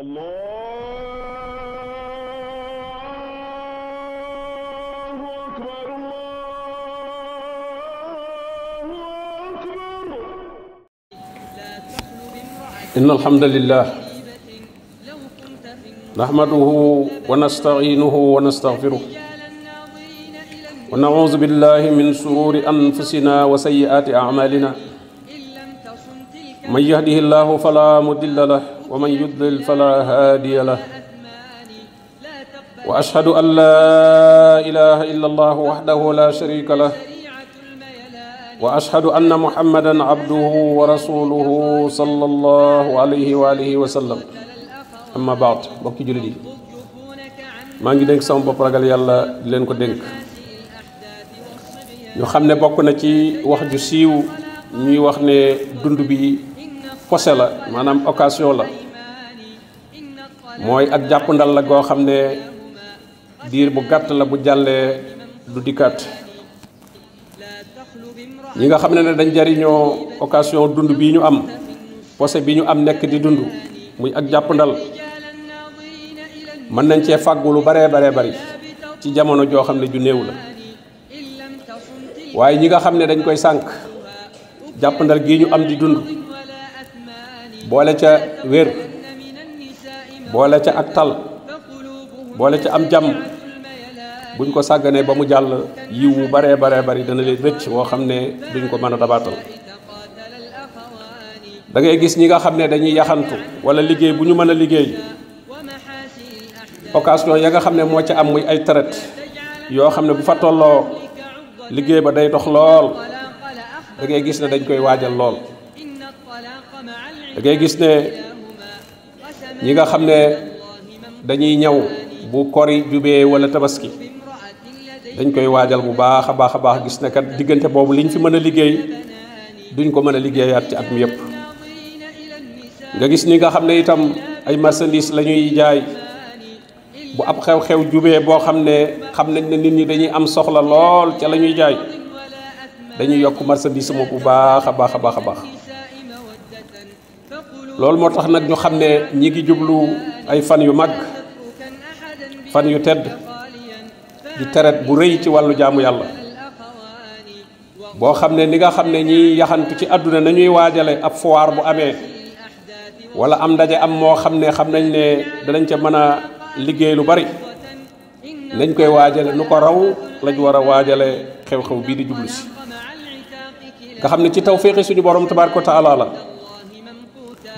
إن الحمد لله نحمده ونستعينه ونستغفره ونعوذ بالله من شرور أنفسنا وسيئات أعمالنا من يهده الله فلا مضل له ومن يضلل فلا هادي له وأشهد أن لا إله إلا الله وحده لا شريك له وأشهد أن محمدا عبده ورسوله صلى الله عليه وآله وسلم أما بعد بokki jullit yi maa ngi dénk sama bopp ragal yàlla di leen ko dénk ñu xam ne bokk na ci wax ju siiw ñuy wax ne dund bi posé la maanaam occasion la mooy ak jàppandal la goo xam ne diir bu gàtt la bu jàllee du dikkaat ñi nga xam ne dañ jariñoo occasion dund bii ñu am posé bi ñu am nekk di dund muy ak jàppandal mën nañ cee fàggu lu baree bari ci jamono joo xam ne ju néew la waaye ñi nga xam ne dañ koy sànk jàppandal gii ñu am di dund boole ca wér boole ca ak tal boole ca am jàmm buñ ko sàgganee ba mu jàll yiw wu baree bari dana leen rëcc woo xam ne duñ ko mën a dabaatal da ngay gis ñi nga xam ne dañuy yaxantu wala liggéey bu ñu mën a liggéey occasion ya nga xam ne moo ca am muy ay traite yoo xam ne bu fa tolloo liggéey ba day dox lool da ngay gis ne dañ koy waajal lool da ngay gis ne ñi nga xam ne dañuy ñaw bu kori jubee wala tabaski dañ koy waajal bu baax a baax gis ne kat diggante boobu liñ fi mën a liggéey duñ ko mën a liggéeyaat ci at mi yépp nga gis ni nga xam ne itam ay marchandise la ñuy jaay bu ab xew-xew jubee boo xam ne xam nañ ne nit ñi dañuy am soxla lool ca la ñuy jaay dañuy yokk marchandise mo bu baax a baax loolu moo tax nag ñu xam ne ñi ngi jublu ay fan yu mag fan yu tedd di teret bu rëy ci wàllu jaamu yàlla boo xam ne ni nga xam ne ñi yaxantu ci àdduna nañuy waajale ab foire bu amee wala am ndaje am moo xam ne xam nañ ne danañ ca mën a liggéey lu bari nañ koy waajale nu ko raw lañ war a waajale xew-xew bii di jublu si nga xam ne ci tawféexi suñu borom tabaaraka wa taala la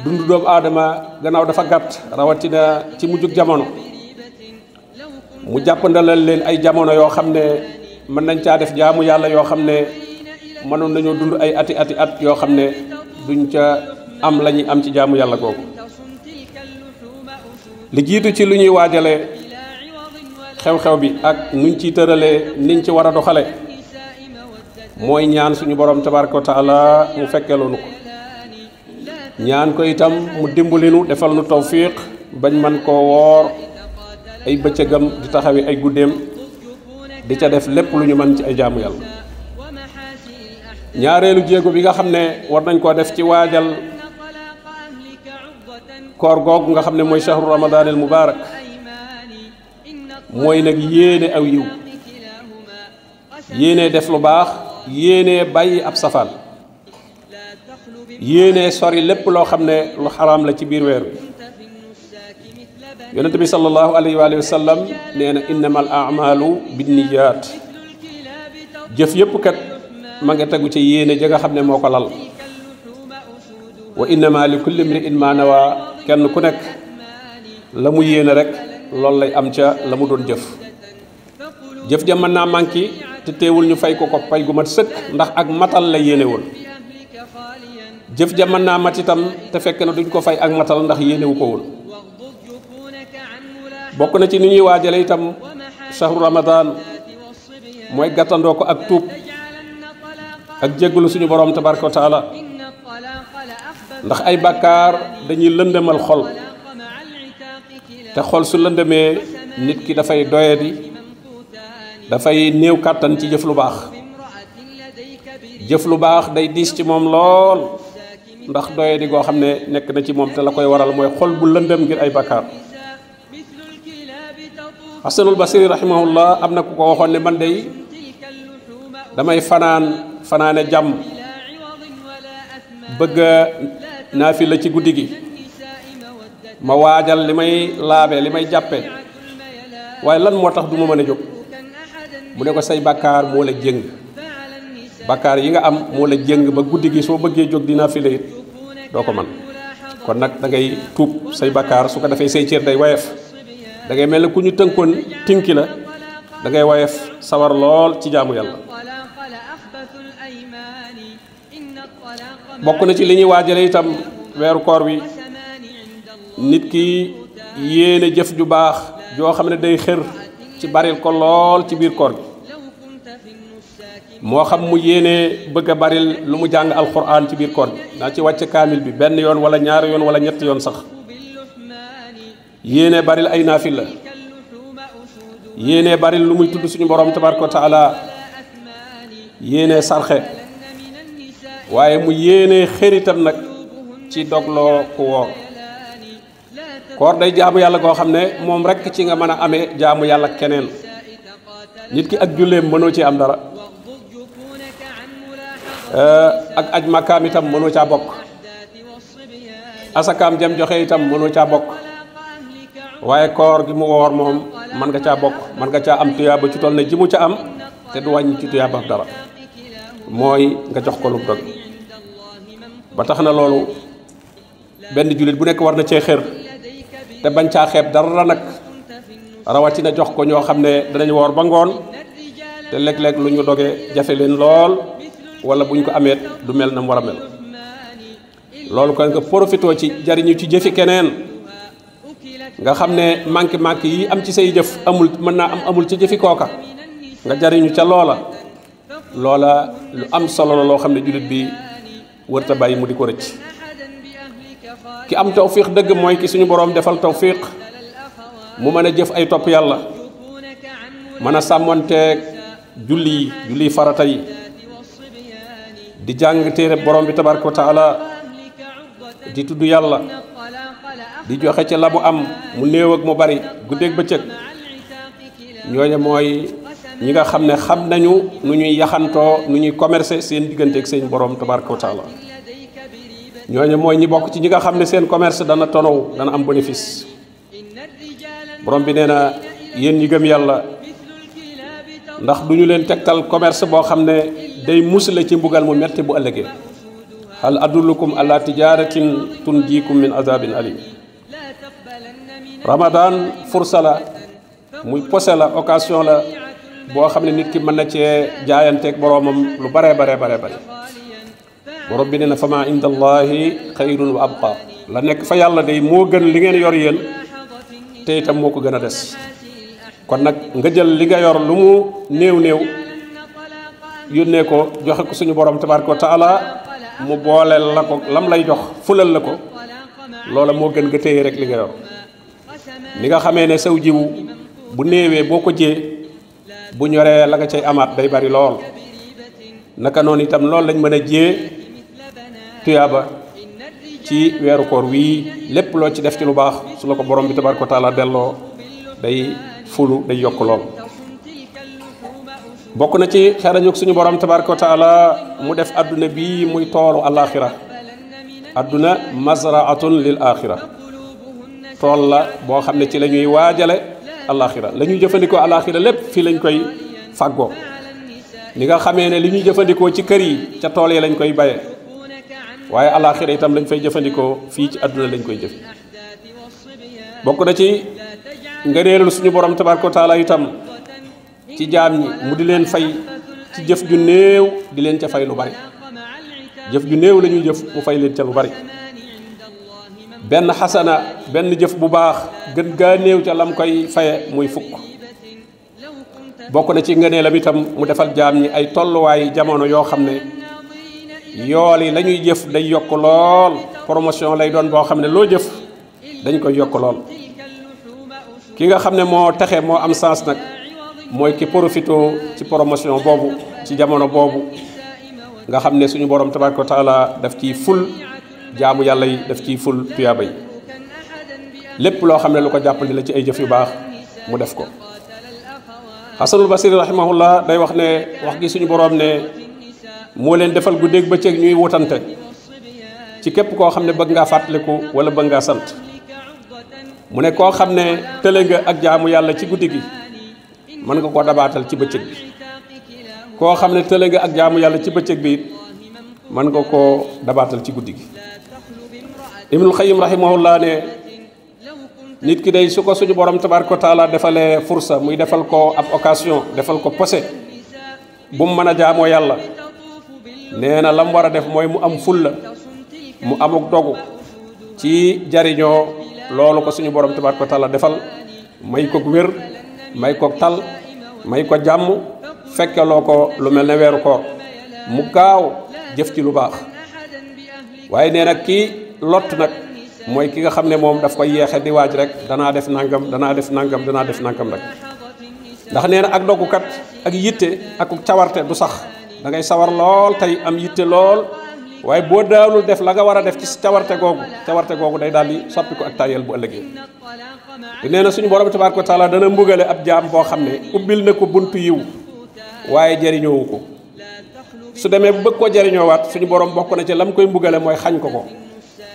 dundu doomu aadama gannaaw dafa gàtt rawatina ci mujjug jamono mu jàppandalal leen ay jamono yoo xam ne mën nañ caa def jaamu yàlla yoo xam ne mënoon nañoo dund ay ati at yoo xam ne duñ ca am la ñuy am ci jaamu yàlla googu li jiitu ci lu ñuy waajale xew-xew bi ak nuñ ciy tëralee niñ ci war a doxale mooy ñaan suñu borom tabaaraka wa taala mu fekkeeloonu ko ñaan ko itam mu dimbalinu defal nu tawfiq bañ man koo woor ay bëccëgam di taxawi ay guddeem di ca def lépp lu ñu mën ci ay jaamu yàlla ñaareelu jéego bi nga xam ne war nañ koo def ci waajal koor googu nga xam ne mooy shahru ramadan al mubarak mooy nag yéene aw yiw yéene def lu baax yéene bàyyi ab safaan yéene sori lépp loo xam ne lu xaraam la ci biir weer wi yonente bi sallallahu alayhi wa sallam nee na innamal a'malu binniyat jëf yépp kat ma nga tegu ci yéene ja nga xam ne moo ko lal wa innama li kulli imri'in ma nawa kenn ku nekk la mu yéene rek loolu lay am ca la mu doon jëf ja mën naa manqué te teewul ñu fay ko pay gu mat sëkk ndax ak matal la yéene woon jëf ja mën naa mat itam te fekk na duñ ko fay ak matal ndax yéenewu ko woon bokk na ci ni ñuy waajale itam shahru ramadan mooy gàttandoo ko ak tuub ak jéggalu suñu borom tabaraka wa taala ndax ay bàkkaar dañuy lëndëmal xol te xol su lëndëmee nit ki dafay doyadi dafay néew kàttan ci jëf lu baax day diis ci moom lool ndax doye di goo xam ne nekk na ci moom te la koy waral mooy xol bu lëndëm ngir ay bakkaar. Hasanul Basri rahimahullah am na ku ko waxoon ne man day damay fanaane jàmm bëgg naafila ci guddi gi ma waajal li may laabe li may jàppe waaye lan moo tax du ma mën a jóg mu ne ko say bakkaar moo la jëng bakkaar yi nga am moo la jëng ba guddi gi soo bëggee jóg di naafila it doo ko man kon nag da ngay tuub say bakkaar su ko defee say cër day wayef da ngay mel ne ku ñu tënkoon tinki la da ngay wayef sawar lool ci jaamu yàlla. bokk na ci li ñuy waajale itam weeru koor wi nit ki yéene jëf ju baax joo xam ne day xër ci baril ko lool ci biir koor gi moo xam mu yéene bëgg a baril lu mu jàng alquran ci biir koor gi naa ci wàcc kaamil bi benn yoon wala ñaari yoon wala ñetti yoon sax yéene baril ay naafila yéene baril lu muy tudd suñu borom tabaraka wa taala yéene sarxe waaye mu yéene xëritam nag ci dogloo ku woor koor day jaamu yàlla goo xam ne moom rekk ci nga mën a amee jaamu yàlla keneen nit ki ak julleem mënoo ci am dara ak aj makkaam itam mënoo caa bokk asakaam jam joxe itam mënoo caa bokk waaye koor gi mu woor moom mën nga caa bokk mën nga caa am tuyaaba ci toll ne ji mu ca am te du wàññi ci tuyaaba dara mooy nga jox ko lu dog ba tax na loolu benn jullit bu nekk war na cee xër te bañ caa xeeb dara nag rawatina jox ko ñoo xam ne danañ woor ba ngoon te léeg-léeg lu ñu doge jafe leen lool wala bu ñu ko amee du mel na mu war a mel loolu kon nga profitoo ci jariñu ci jëfi keneen nga xam ne manqué yi am ci say jëf amul mën naa am amul ci jëfi kooka nga jariñu ca loola lu am solo la loo xam ne jullit bi wërta bàyyi mu di ko rëcc ki am tawfiq dëgg mooy ki suñu boroom defal tawfiq mu mën a jëf ay topp yàlla mën a sàmmonteeg julli farata yi di jàng téere borom bi tabaraka wa taala di tudd yàlla di joxe ci la mu am mu néew ak mu bari guddeeg bëccëg ñooñu mooy ñi nga xam ne xam nañu nu ñuy yaxantoo nu ñuy commercer seen digganteeg seen borom tabaraka wa taala ñooñu mooy ñi bokk ci ñi nga xam ne seen commerce dana tonow dana am bénéfice borom bi nee na yéen ñi gëm yàlla ndax du ñu leen tegtal commerce boo xam ne day musale ci mbugal mu metti bu ëllëgee hal adullukum ala tijaratin tunjikum min azabin alim ramadan fursa la muy posé la occasion la boo xam ne nit ki mën na cee jaayanteeg boroomam lu bare borom bi nee na fama inda allahi xayrun wa abqa la nekk fa yàlla day moo gën li ngeen yor yéen te itam moo ko gën a des kon nag nga jël li nga yor lu mu néew yónnee ko joxe ko suñu borom tabaraka wa taala mu booleel la ko lam lay jox fulal la ko loola moo gën nga téye rek li nga yor li nga xamee ne saw jiwu bu néewee boo ko jee bu ñoree la nga cay amaat day bari lool naka noonu itam loolu lañ mën a jee tuyaaba ci weeru koor wii lépp loo ci def ci lu baax su la ko borom bi tabaraka wa taala delloo day fulu day yokk lool bokk na ci xerañuk suñu borom tabaraka wa taala mu def adduna bii muy toolu alaxira adduna mazraatun lil axira tool la boo xam ne ci la ñuy waajale alaxira la ñuy jëfandikoo alaxira lépp fii lañ koy fàggoo ni nga xamee ne li ñuy jëfandikoo ci kër yi ca tool yi lañ koy baye waaye alaxira itam lañ fay jëfandikoo fii ci adduna lañ koy jëf bokk na ci ngëneelul suñu borom tabaraka wa taala itam ci jaam ñi mu di leen fay ci jëf ju néew di leen ca fay lu bari jëf ju néew la ñuy jëf mu fay leen ca lu bari benn xasana benn jëf bu baax gën gaa néew ca lam koy faye muy fukk bokk na ci ngëneelam itam mu defal jaam ñi ay tolluwaay jamono yoo xam ne yool yi la ñuy jëf day yokk lool promotion lay doon boo xam ne loo jëf dañ koy yokk lool ki nga xam ne moo taxe moo am sens nag mooy ki profito ci promotion boobu ci jamono boobu nga xam ne suñu borom tabaraka wa taala daf ciy ful jaamu yàlla yi daf ciy ful tuyaaba yi lépp loo xam ne lu ko jàppandi la ci ay jëf yu baax mu def ko. Xasanul Basri rahimahullah day wax ne wax gi suñu boroom ne moo leen defal guddeeg bëccëg ñuy wutante ci képp koo xam ne bëgg ngaa fàttaliku wala bëgg ngaa sant. mu ne koo xam ne tële nga ak jaamu yàlla ci guddi gi mën nga koo dabaatal ci bëccëg bi koo xam ne tële nga ak jaamu yàlla ci bëccëg bi it mën nga koo dabaatal ci guddi gi. Ibnul Xayyim rahimahullah ne nit ki day su ko suñu borom tabaaraka wa taala defalee fursa muy defal ko ab occasion defal ko posé bu mu mën a jaamoo yàlla nee na lam war a def mooy mu am fulla mu amuk dogu ci jariñoo loolu ko suñu borom tabaaraka wa taala defal may ko wér may ko tal may ko jàmm fekkeloo ko lu mel ne weeru koor mu gaaw jëf ci lu baax. waaye nee nag kii lott nag mooy ki nga xam ne moom daf koy yeexe di waaj rek danaa def nangam danaa def nangam danaa def nangam rek ndax nee na ak dogukat ak yitte ak cawarte du sax da ngay sawar lool tey am yitte lool waaye boo daanul def la nga war a def ci cawarte googu day daal di soppi ko ak tayel bu ëllëgee. te nee na suñu borom tabaaraka wa taala dana mbugale ab jaam boo xam ne ubbil na ko buntu yiw waaye jariñoowu ko su demee bu bëgg koo jariñoowaat suñu borom bokk na ci lam koy mbugale mooy xañ ko ko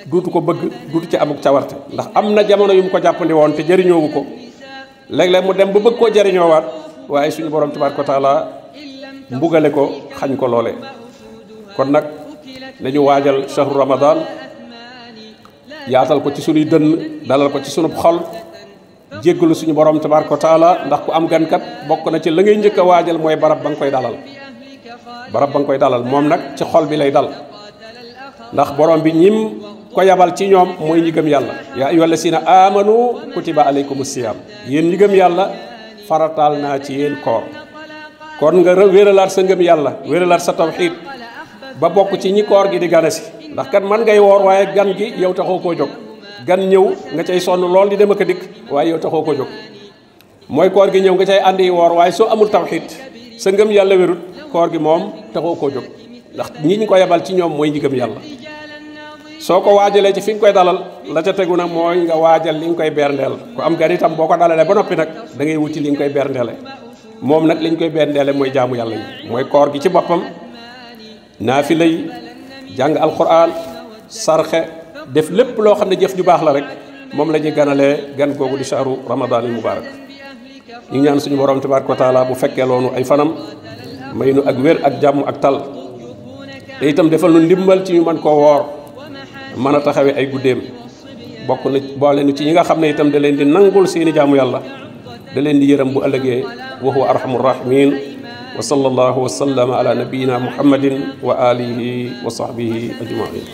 duutu ko bëgg duutu ci amuk cawarte ndax am na jamono yu mu ko jàppandi woon te jariñoowu ko léeg-léeg mu dem ba bëgg koo jariñoowaat waaye suñu borom tabaaraka wa taala mbugale ko xañ ko loolee. kon nag nañu waajal shahru ramadan yaatal ko ci suñuy dënn dalal ko ci sunub xol jéggalu suñu borom tabaaraka wa taala ndax ku am gankat bokk na ci la ngay njëkk a waajal mooy barab ba nga koy dalal moom nag ci xol bi lay dal ndax borom bi ñim ko yabal ci ñoom mooy ñi gëm yàlla yaa ayyuhal lazina amanu kutiba alaykumus siyaam yéen ñi gëm yàlla farataal naa ci yéen koor kon nga wéralaat sa ngëm yàlla wéralaat sa tawxiid ba bokk ci ñi koor gi di gane si ndax kat man ngay woor waaye gan gi yow taxoo koo jóg gan ñëw nga cay sonn lool di dem ak a dikk waaye yow taxoo koo jóg mooy koor gi ñëw nga cay àndi woor waaye soo amul tawxiid sa ngëm yàlla wérut koor gi moom taxoo koo jóg ndax ñi ñu ko yebal ci ñoom mooy ñi gëm yàlla. soo ko waajalee ci fi nga koy dalal la ca tegu nag mooy nga waajal li nga koy berndeel ku am gan itam boo ko dalalee ba noppi nag da ngay wuti li nga koy berndeele moom nag li ñu koy berndeele mooy jaamu yàlla yi mooy koor gi ci boppam naafila yi jàng alquran sarxe def lépp loo xam ne jëf ju baax la rek moom la ñuy ganalee gan googu di shahru ramadan al mubarak ñu ñaan suñu borom tabaaraka wa taala bu fekkee loonu ay fanam may nu ak wér ak jàmm ak tal te itam defal nu ndimbal ci ñu mën koo woor mën a taxawee ay guddeem bokk na boole nu ci ñi nga xam ne itam da leen di nangul seeni jaamu yàlla da leen di yërëm bu ëllëgee wa huwa arhamur rahimin wa sallallahu wa sallama ala nabiyyina muhammadin wa alihi wa sahbihi ajmain